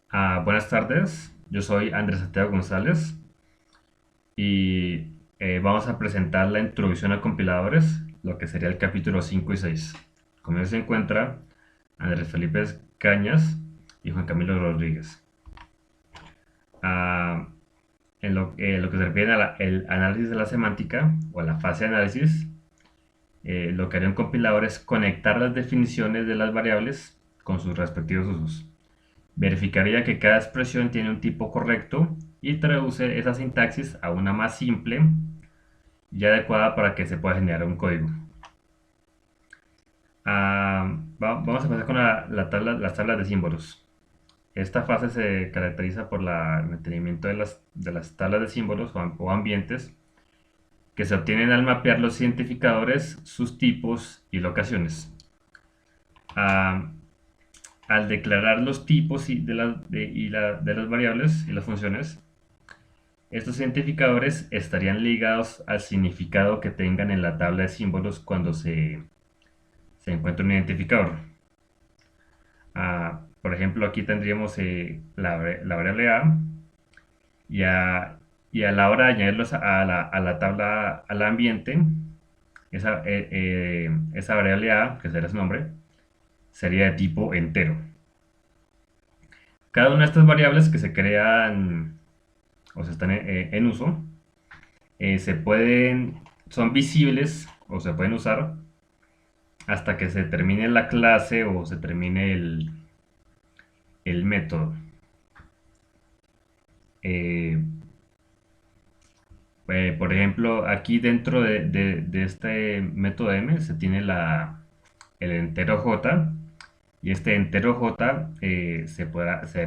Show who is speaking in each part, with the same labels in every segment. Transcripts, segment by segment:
Speaker 1: Buenas tardes, yo soy Andrés Santiago González y vamos a presentar la introducción a compiladores, lo que sería el capítulo 5 y 6. Conmigo se encuentra Andrés Felipe Cañas y Juan Camilo Rodríguez. Ah, en lo que se refiere al análisis de la semántica o a la fase de análisis, lo que haría un compilador es conectar las definiciones de las variables con sus respectivos usos. Verificaría que cada expresión tiene un tipo correcto y traduce esa sintaxis a una más simple y adecuada para que se pueda generar un código. Vamos a empezar con las tablas de símbolos. Esta fase se caracteriza por el mantenimiento de las tablas de símbolos o ambientes que se obtienen al mapear los identificadores, sus tipos y locaciones. Ah, Al declarar los tipos de las variables y las funciones, estos identificadores estarían ligados al significado que tengan en la tabla de símbolos cuando se encuentra un identificador. Por ejemplo, aquí tendríamos la variable A y a la hora de añadirlos a la tabla, al ambiente, esa variable A, que será su nombre, sería de tipo entero. Cada una de estas variables que se crean o se están en uso, son visibles o se pueden usar hasta que se termine la clase o se termine el método. Eh, por ejemplo, aquí dentro de este método m se tiene el entero j, y este entero j se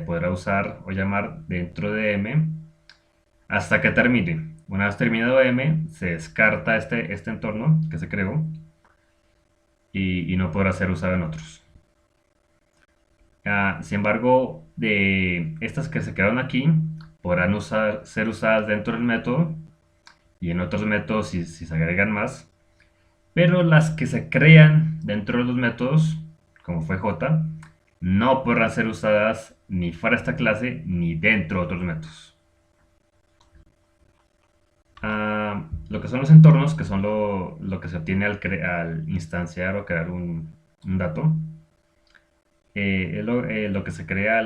Speaker 1: podrá usar o llamar dentro de m hasta que termine. Una vez terminado m, se descarta este entorno que se creó y no podrá ser usado en otros. Sin embargo, de estas que se quedaron aquí, podrán ser usadas dentro del método y en otros métodos si se agregan más. Pero las que se crean dentro de los métodos, como fue J, no podrán ser usadas ni fuera de esta clase ni dentro de otros métodos. Lo que son los entornos, que son lo que se obtiene al instanciar o crear un dato, es lo que se crea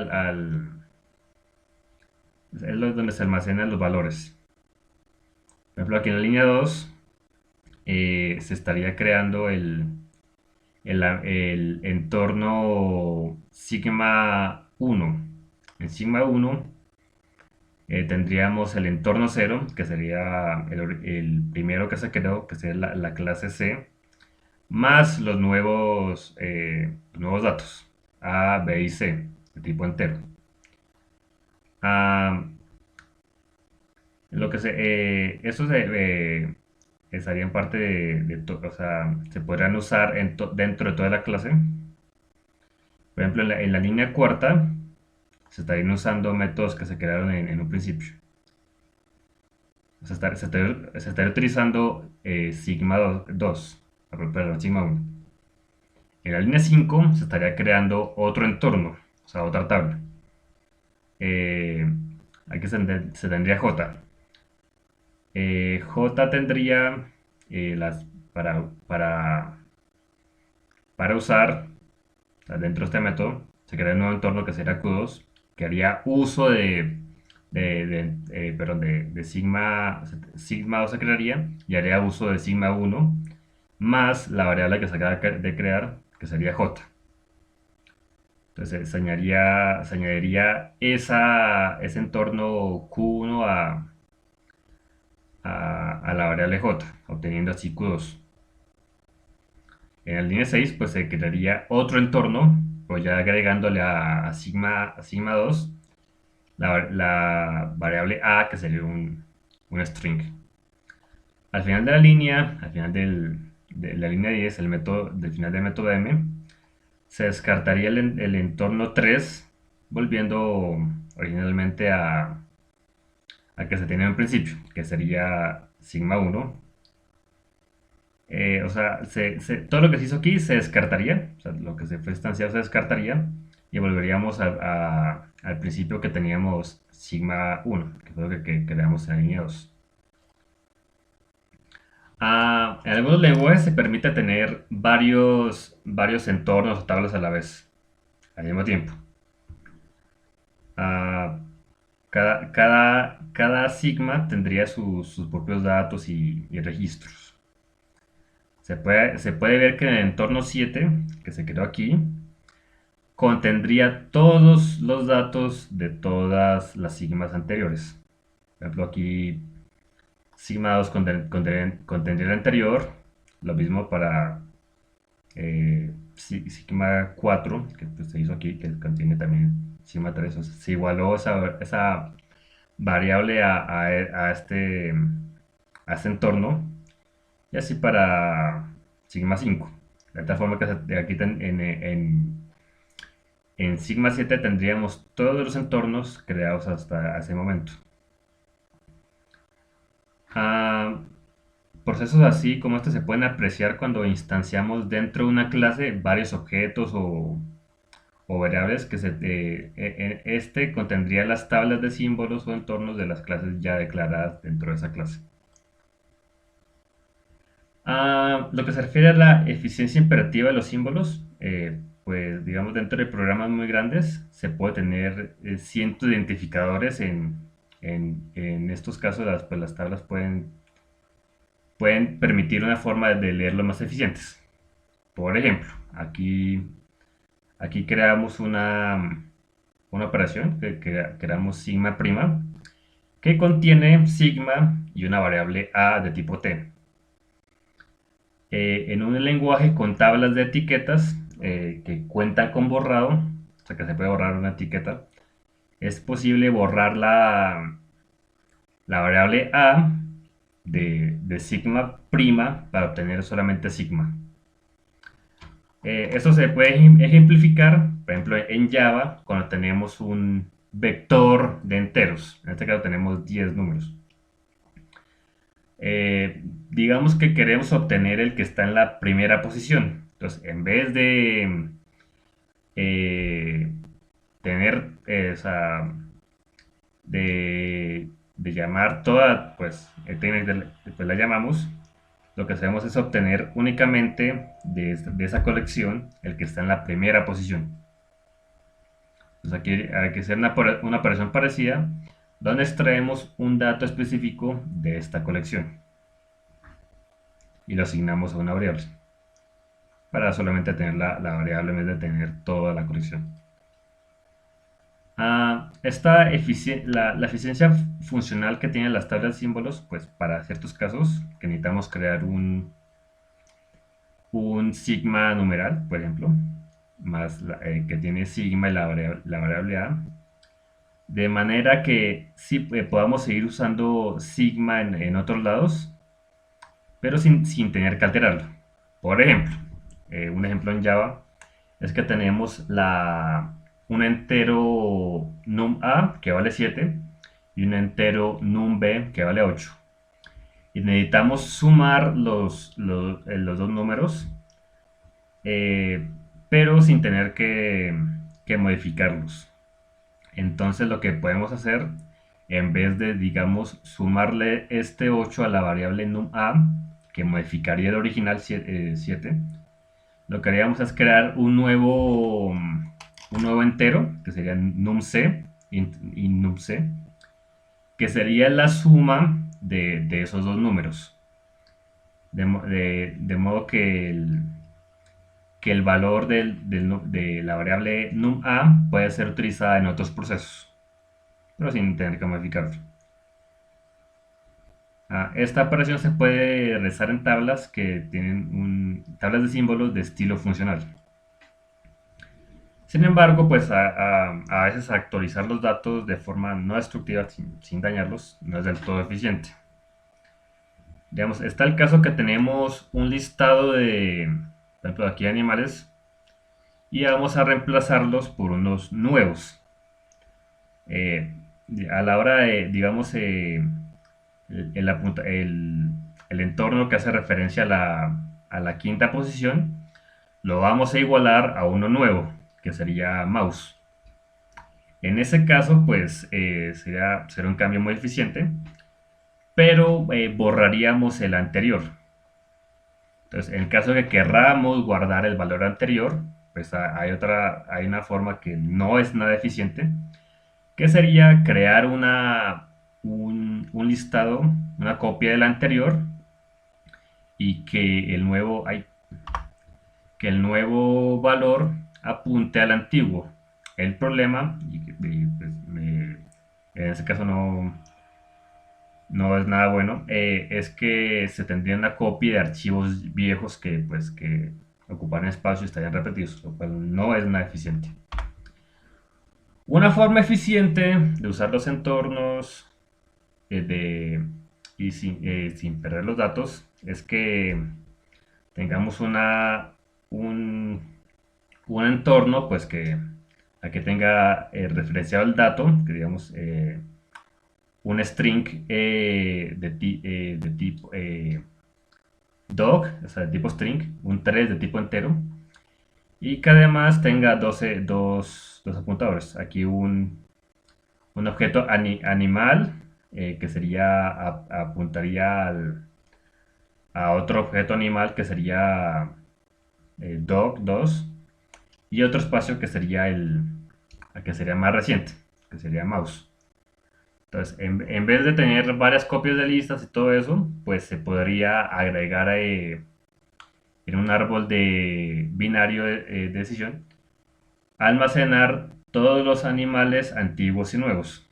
Speaker 1: es donde se almacenan los valores. Por ejemplo, aquí en la línea 2 se estaría creando el entorno sigma 1. En sigma 1 tendríamos el entorno 0, que sería el primero que se creó, que sería la clase C, más los nuevos datos, A, B y C, de tipo entero. Ah, Eso estaría en parte o sea, se podrán usar dentro de toda la clase. Por ejemplo, en la línea cuarta se estarían usando métodos que se crearon en un principio. Se estaría utilizando sigma 2, perdón, sigma 1. En la línea 5 se estaría creando otro entorno, o sea, otra tabla. Eh, Aquí se tendría J. J tendría para usar, o sea, dentro de este método, se crea un nuevo entorno que será Q2, que haría uso perdón, de sigma 2 se crearía y haría uso de sigma 1 más la variable que se acaba de crear, que sería J. Entonces se añadiría ese entorno Q1 a la variable J, obteniendo así Q2. En la línea 6 pues se crearía otro entorno, pues ya agregándole a sigma 2 la variable A, que sería un string. Al final de la línea, al final de la línea 10, del final del método M, se descartaría el entorno 3, volviendo originalmente a que se tenía en principio, que sería sigma 1. O sea, todo lo que se hizo aquí se descartaría, o sea, lo que se fue instanciado se descartaría, y volveríamos al principio que teníamos sigma 1, que fue lo que creamos en la línea 2. En algunos lenguajes se permite tener varios entornos o tablas a la vez, al mismo tiempo. Ah, cada sigma tendría sus propios datos y registros. Se puede ver que en el entorno 7, que se creó aquí, contendría todos los datos de todas las sigmas anteriores. Por ejemplo, aquí sigma 2 contendría el anterior, lo mismo para sigma 4, que pues, se hizo aquí, que contiene también sigma 3. O sea, se igualó esa variable a este entorno, y así para sigma 5. De tal forma que aquí en sigma 7 tendríamos todos los entornos creados hasta ese momento. Ah, Procesos así como este se pueden apreciar cuando instanciamos dentro de una clase varios objetos o variables este contendría las tablas de símbolos o entornos de las clases ya declaradas dentro de esa clase. Lo que se refiere a la eficiencia imperativa de los símbolos, pues digamos dentro de programas muy grandes se puede tener cientos de identificadores. En estos casos las tablas pueden permitir una forma de leerlo más eficientes. Por ejemplo, aquí creamos una operación que creamos sigma prima que contiene sigma y una variable a de tipo t. En un lenguaje con tablas de etiquetas que cuentan con borrado, o sea que se puede borrar una etiqueta, es posible borrar la variable a de sigma prima para obtener solamente sigma. Esto se puede ejemplificar, por ejemplo, en Java, cuando tenemos un vector de enteros. En este caso tenemos 10 números. Digamos que queremos obtener el que está en la primera posición. Entonces, en vez de tener esa de llamar toda, pues, después la llamamos, lo que hacemos es obtener únicamente de esa colección el que está en la primera posición. Entonces aquí hay que hacer una operación parecida donde extraemos un dato específico de esta colección y lo asignamos a una variable para solamente tener la variable en vez de tener toda la colección. La eficiencia funcional que tienen las tablas de símbolos, pues para ciertos casos que necesitamos crear un sigma numeral, por ejemplo, más que tiene sigma y la variable a, de manera que sí podamos seguir usando sigma en otros lados, pero sin tener que alterarlo. Por ejemplo, un ejemplo en Java es que tenemos un entero num a que vale 7 y un entero num b que vale 8. Y necesitamos sumar los dos números, pero sin tener que modificarlos. Entonces lo que podemos hacer, en vez de, digamos, sumarle este 8 a la variable num a, que modificaría el original 7, lo que haríamos es crear un nuevo entero, que sería num_c, y num_c, que sería la suma de esos dos números. De modo que el valor de la variable num_a puede ser utilizada en otros procesos, pero sin tener que modificarlo. Esta operación se puede realizar en tablas que tienen tablas de símbolos de estilo funcional. Sin embargo, pues a veces actualizar los datos de forma no destructiva sin dañarlos no es del todo eficiente. Digamos, está el caso que tenemos un listado por ejemplo, aquí animales y vamos a reemplazarlos por unos nuevos. A la hora de, digamos, el entorno que hace referencia a la quinta posición, lo vamos a igualar a uno nuevo, que sería mouse. En ese caso, pues sería un cambio muy eficiente, pero borraríamos el anterior. Entonces, en el caso de que querramos guardar el valor anterior, pues hay una forma que no es nada eficiente, que sería crear un listado, una copia del anterior y que el nuevo valor apunte al antiguo. El problema, pues, en ese caso no es nada bueno, es que se tendría una copia de archivos viejos que ocupan espacio y estarían repetidos, lo cual no es nada eficiente. Una forma eficiente de usar los entornos sin perder los datos es que tengamos un, un entorno pues que tenga referenciado el dato, que digamos un string de tipo dog, o sea, de tipo string, un 3 de tipo entero, y que además tenga dos apuntadores. Aquí un objeto animal que apuntaría a otro objeto animal que sería dog 2 y otro espacio que sería más reciente, que sería mouse. Entonces, en vez de tener varias copias de listas y todo eso, pues se podría agregar en un árbol de binario de decisión, almacenar todos los animales antiguos y nuevos,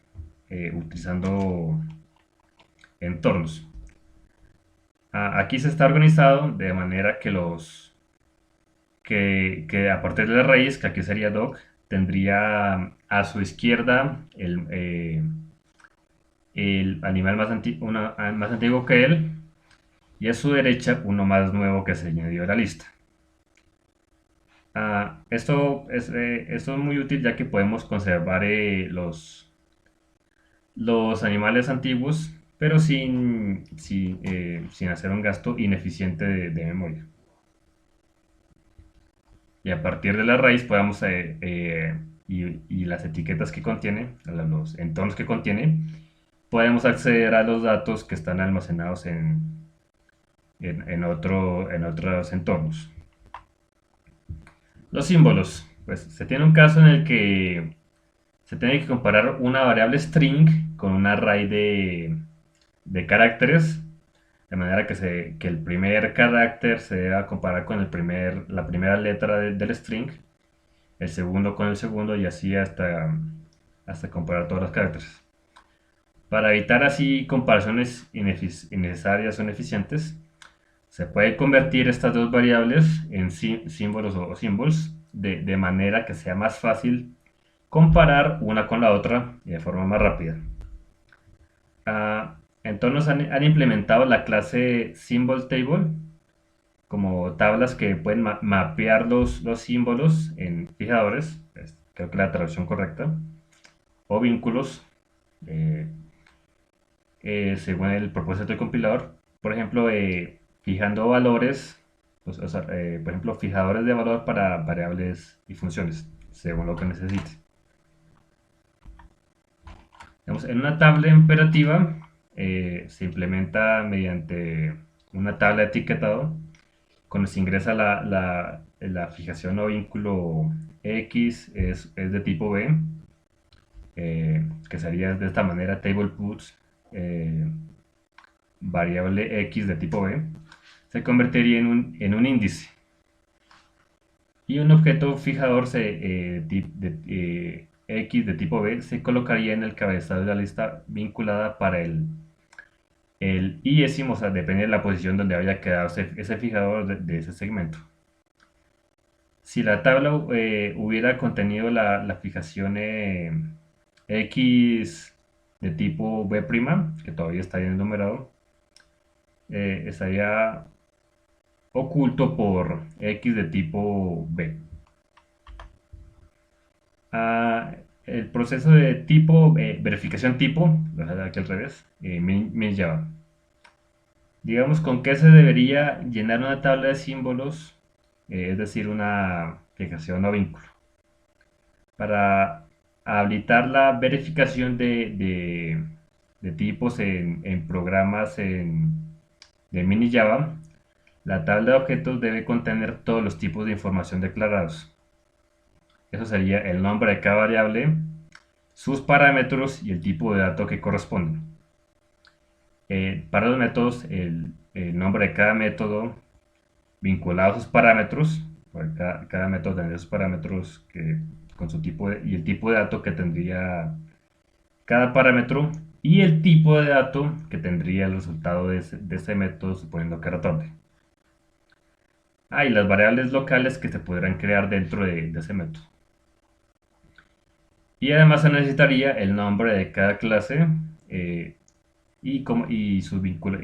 Speaker 1: utilizando entornos. Aquí se está organizado de manera que a partir de la raíz, que aquí sería doc, tendría a su izquierda el animal más antiguo que él y a su derecha uno más nuevo que se añadió a la lista. Esto es muy útil ya que podemos conservar los animales antiguos, pero sin hacer un gasto ineficiente de memoria. Y a partir de la raíz y las etiquetas que contiene, los entornos que contiene, podemos acceder a los datos que están almacenados en otros entornos. Los símbolos. Pues se tiene un caso en el que se tiene que comparar una variable string con un array de caracteres, de manera que el primer carácter se deba comparar con la primera letra del string, el segundo con el segundo y así hasta comparar todos los caracteres. Para evitar así comparaciones innecesarias o ineficientes, se puede convertir estas dos variables en símbolos o symbols de manera que sea más fácil comparar una con la otra y de forma más rápida. Entonces han implementado la clase Symbol Table como tablas que pueden mapear los símbolos en fijadores, creo que la traducción correcta, o vínculos, eh, según el propósito del compilador. Por ejemplo, fijando valores, pues, por ejemplo, fijadores de valor para variables y funciones, según lo que necesite. En una tabla imperativa se implementa mediante una tabla de etiquetado. Cuando se ingresa la fijación o vínculo X es de tipo B, que sería de esta manera table puts variable X de tipo B, se convertiría en un índice. Y un objeto fijador X de tipo B se colocaría en el cabezal de la lista vinculada para el iésimo, o sea, depende de la posición donde haya quedado ese fijador de ese segmento. Si la tabla hubiera contenido la fijación X de tipo B', que todavía está bien enumerado, estaría oculto por X de tipo B. El proceso de verificación tipo, aquí al revés, me Java. Digamos, ¿con qué se debería llenar una tabla de símbolos? Es decir, una fijación o vínculo. Para habilitar la verificación de tipos en programas de mini Java, la tabla de objetos debe contener todos los tipos de información declarados. Eso sería el nombre de cada variable, sus parámetros y el tipo de dato que corresponde. Para los métodos, el nombre de cada método vinculado a sus parámetros, porque cada método tendría sus parámetros con su tipo y el tipo de dato que tendría cada parámetro y el tipo de dato que tendría el resultado de ese método, suponiendo que retorne. Y las variables locales que se podrán crear dentro de ese método. Y además se necesitaría el nombre de cada clase y sus vínculos.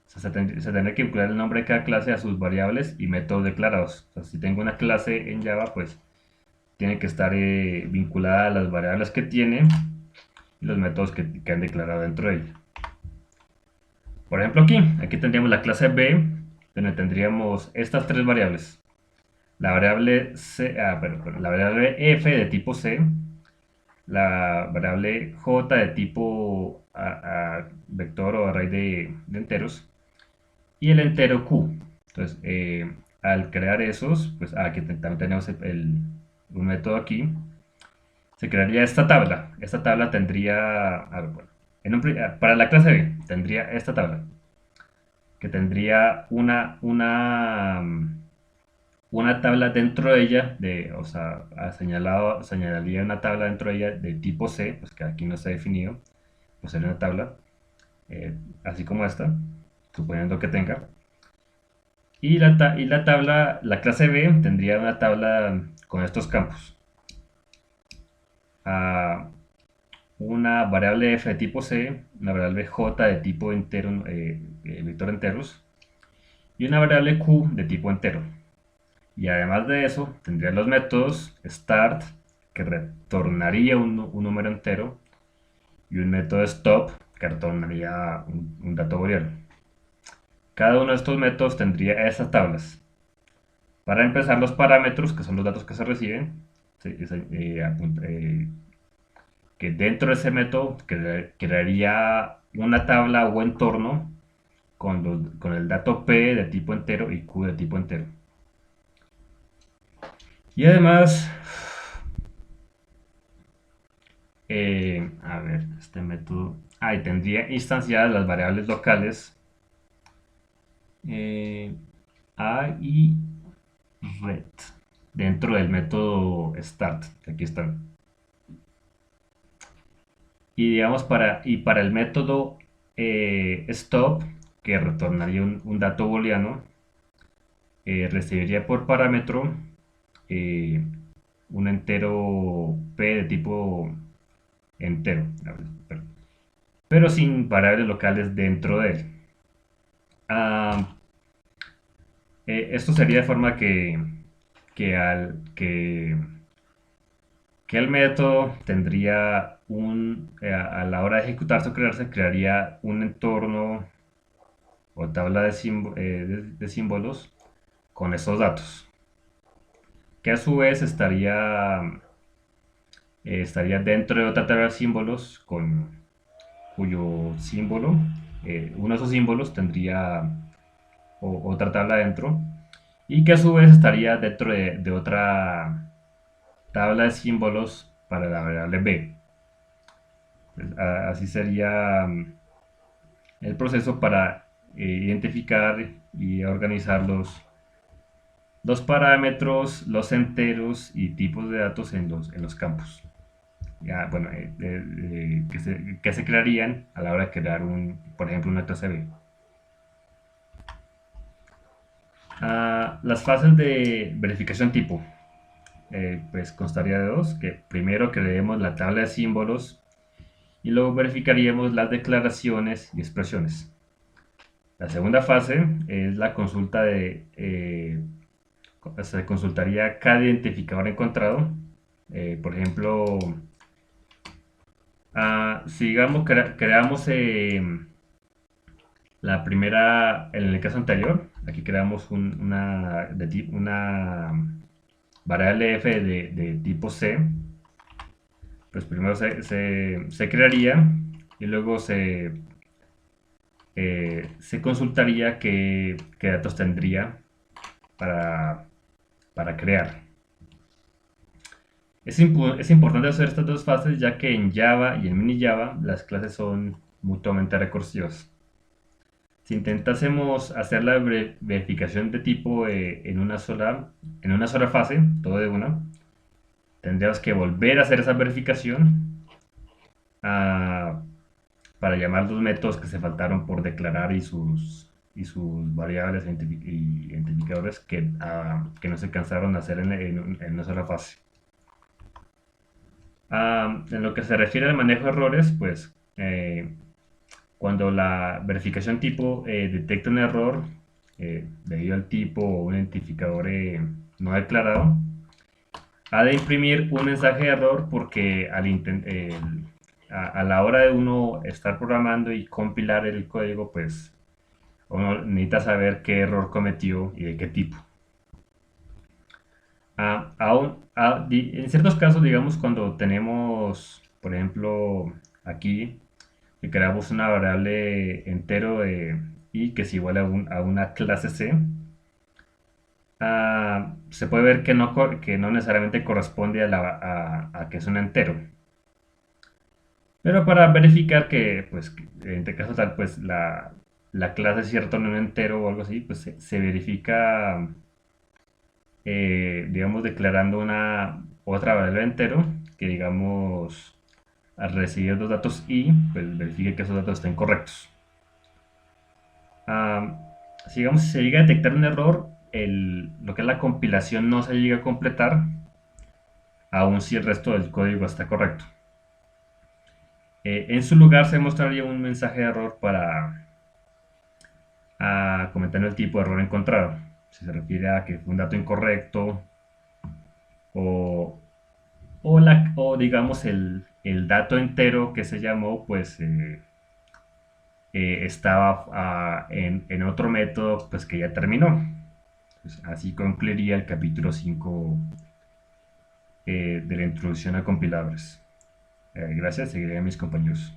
Speaker 1: Se tendría que vincular el nombre de cada clase a sus variables y métodos declarados. O sea, si tengo una clase en Java, pues tiene que estar vinculada a las variables que tiene y los métodos que han declarado dentro de ella. Por ejemplo, aquí tendríamos la clase B, donde tendríamos estas tres variables. La variable, la variable f de tipo C, la variable j de tipo vector o array de enteros, y el entero q. Entonces, al crear esos, pues aquí también tenemos un método aquí, se crearía esta tabla. Esta tabla tendría, para la clase B, tendría esta tabla, que tendría una tabla dentro de ella, o sea, señalaría una tabla dentro de ella de tipo C, pues que aquí no está definido, pues sería una tabla, así como esta, suponiendo que tenga. Y la tabla, la clase B tendría una tabla con estos campos. Ah, una variable f de tipo C, una variable j de tipo entero, vector enteros, y una variable q de tipo entero. Y además de eso, tendría los métodos start, que retornaría un número entero, y un método stop, que retornaría un dato booleano. Cada uno de estos métodos tendría estas tablas. Para empezar, los parámetros, que son los datos que se reciben, que dentro de ese método crearía una tabla o entorno con el dato P de tipo entero y Q de tipo entero. Y además, a ver, este método, y tendría instanciadas las variables locales eh, A y red dentro del método start, que aquí están. Y digamos para el método stop, que retornaría un dato booleano, recibiría por parámetro eh, un entero P de tipo entero, pero sin variables locales dentro de él. Ah, esto sería de forma que el método tendría a la hora de ejecutarse o crearse, crearía un entorno o tabla de símbolos con esos datos, que a su vez estaría dentro de otra tabla de símbolos cuyo símbolo, uno de esos símbolos tendría otra tabla dentro, y que a su vez estaría dentro de otra tabla de símbolos para la variable b. Pues, así sería el proceso para identificar y organizar los parámetros, los enteros y tipos de datos en los campos. Ya, bueno, que se crearían a la hora de crear por ejemplo, una clase B. Las fases de verificación tipo, pues constaría de dos, que primero creemos la tabla de símbolos y luego verificaríamos las declaraciones y expresiones. La segunda fase es la consulta se consultaría cada identificador encontrado. Por ejemplo, si digamos creamos la primera, en el caso anterior, aquí creamos una variable f de tipo C, pues primero se crearía y luego se consultaría qué datos tendría para, para crear. Es importante hacer estas dos fases ya que en Java y en mini Java las clases son mutuamente recursivas. Si intentásemos hacer la verificación de tipo en una sola fase, todo de una, tendríamos que volver a hacer esa verificación ah, para llamar los métodos que se faltaron por declarar y sus variables y identificadores que no se cansaron de hacer en una sola fase. En lo que se refiere al manejo de errores, pues cuando la verificación tipo detecta un error debido al tipo o un identificador no declarado, ha de imprimir un mensaje de error porque a la hora de uno estar programando y compilar el código, pues uno necesita saber qué error cometió y de qué tipo. En ciertos casos, digamos, cuando tenemos, por ejemplo, aquí, que creamos una variable entero y que es igual a una clase C, se puede ver que no necesariamente corresponde a que es un entero. Pero para verificar que, pues, en este caso tal, pues la clase es cierto en un entero o algo así, pues se verifica, digamos, declarando una otra variable entero que, digamos, al recibir los datos y, pues verifique que esos datos estén correctos. Si, digamos, si se llega a detectar un error, lo que es la compilación no se llega a completar, aun si el resto del código está correcto. En su lugar se mostraría un mensaje de error para comentar el tipo de error encontrado. Si se refiere a que fue un dato incorrecto o, o digamos el dato entero que se llamó, pues estaba en otro método pues que ya terminó. Pues, así concluiría el capítulo 5 de la introducción a compiladores. Gracias, seguiré a mis compañeros.